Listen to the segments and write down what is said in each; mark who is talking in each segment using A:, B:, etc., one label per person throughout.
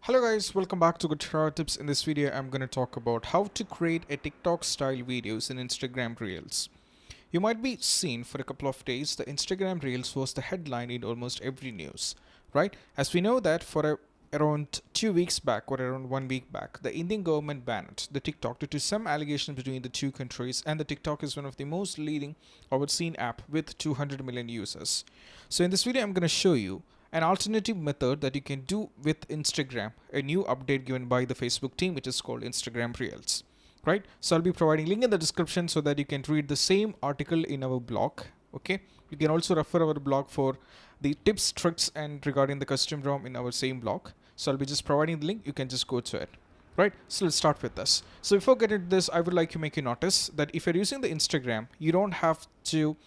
A: Hello guys, welcome back to Good Tips. In this video, I'm going to talk about how to create a TikTok style videos in Instagram Reels. You might be seen for a couple of days, the Instagram Reels was the headline in almost every news, right? As we know that for around 2 weeks back or around 1 week back, the Indian government banned the TikTok due to some allegations between the two countries, and the TikTok is one of the most leading or seen app with 200 million users. So in this video, I'm going to show you an alternative method that you can do with Instagram, a new update given by the Facebook team, which is called Instagram Reels, right? So I'll be providing link in the description so that you can read the same article in our blog. Okay, you can also refer our blog for the tips, tricks, and regarding the custom ROM in our same blog. So I'll be just providing the link. You can just go to it. Right, so let's start with this. So before getting to this, I would like to make you notice that if you're using the Instagram, you don't have to,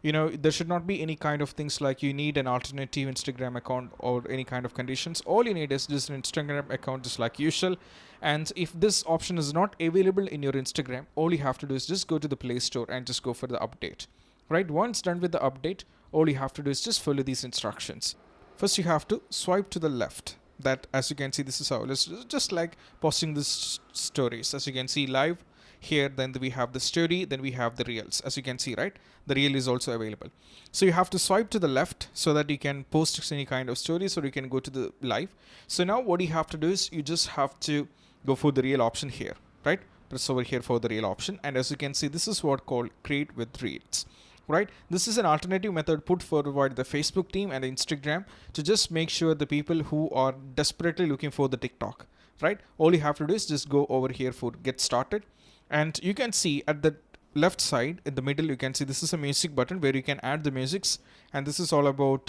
A: there should not be any kind of things like you need an alternative Instagram account or any kind of conditions. All you need is just an Instagram account just like usual. And if this option is not available in your Instagram, all you have to do is just go to the Play Store and just go for the update. Right, once done with the update, all you have to do is just follow these instructions. First, you have to swipe to the left. That, as you can see, this is how it's just like posting this stories. As you can see live here, then we have the story, then we have the reels. As you can see, right, the reel is also available. So you have to swipe to the left so that you can post any kind of stories, or you can go to the live. So now what you have to do is you just have to go for the reel option here, right? Press over here for the reel option, and as you can see, this is what called create with reels. Right, this is an alternative method put forward by the Facebook team and the Instagram to just make sure the people who are desperately looking for the TikTok, right? All you have to do is just go over here for get started, and you can see at the left side in the middle, you can see this is a music button where you can add the musics, and this is all about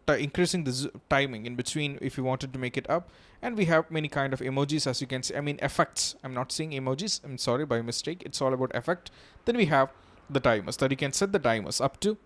A: increasing the timing in between if you wanted to make it up. And we have many kind of emojis, as you can see, effects. I'm not saying emojis, I'm sorry, by mistake. It's all about effect. Then we have the timers that you can set the timers up to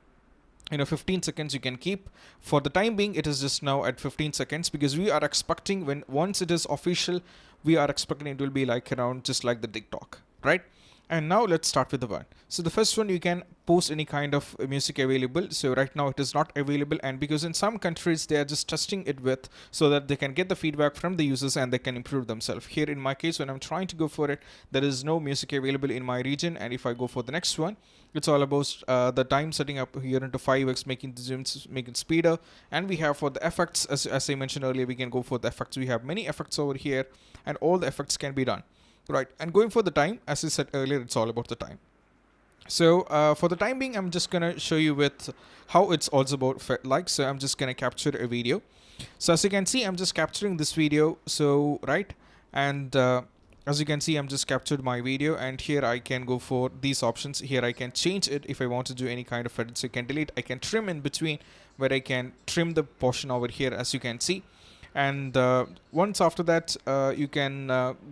A: 15 seconds you can keep. For the time being, it is just now at 15 seconds because we are expecting once it is official, we are expecting it will be like around just like the TikTok, right? And now let's start with the one. So the first one, you can post any kind of music available. So right now it is not available, and because in some countries they are just testing it with so that they can get the feedback from the users and they can improve themselves. Here in my case, when I'm trying to go for it, there is no music available in my region. And if I go for the next one, it's all about the time setting up here into 5x, making the zooms, making speeder. And we have for the effects, as I mentioned earlier, we can go for the effects. We have many effects over here, and all the effects can be done. Right, and going for the time, as I said earlier, it's all about the time. So for the time being, I'm just gonna show you with how it's also about so I'm just gonna capture a video. So as you can see, I'm just capturing this video. So right, and as you can see, I'm just captured my video, and here I can go for these options. Here I can change it if I want to do any kind of edit. So you can delete, I can trim in between, where I can trim the portion over here, as you can see. And once after that, you can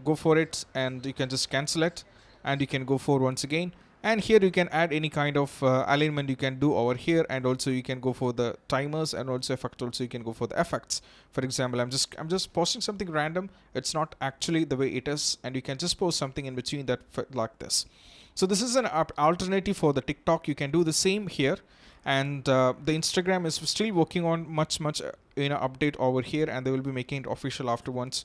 A: go for it, and you can just cancel it, and you can go for once again. And here you can add any kind of alignment you can do over here, and also you can go for the timers and also effect. Also you can go for the effects. For example, I'm just posting something random. It's not actually the way it is, and you can just post something in between that like this. So this is an alternative for the TikTok. You can do the same here. And the Instagram is still working on much update over here, and they will be making it official after once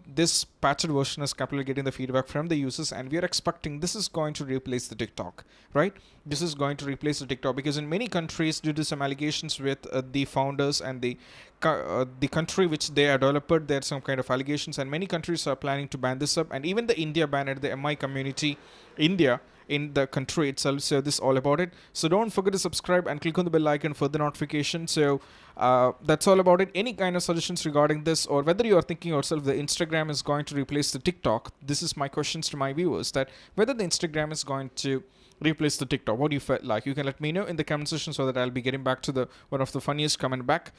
A: this patched version is completely getting the feedback from the users, and we are expecting this is going to replace the TikTok, right? This is going to replace the TikTok because in many countries, due to some allegations with the founders and the country which they are developed, there are some kind of allegations, and many countries are planning to ban this up, and even the India banned the MI community India in the country itself. So this is all about it. So don't forget to subscribe and click on the bell icon for the notification. So that's all about it. Any kind of suggestions regarding this, or whether you are thinking yourself the Instagram is going to replace the TikTok, this is my questions to my viewers, that whether the Instagram is going to replace the TikTok, what do you felt like? You can let me know in the comment section so that I'll be getting back to the one of the funniest comment back.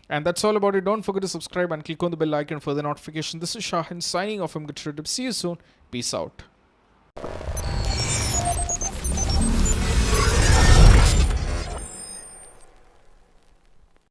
A: And that's all about it. Don't forget to subscribe and click on the bell icon for the notification. This is Shahin signing off from Good Tips. See you soon. Peace out.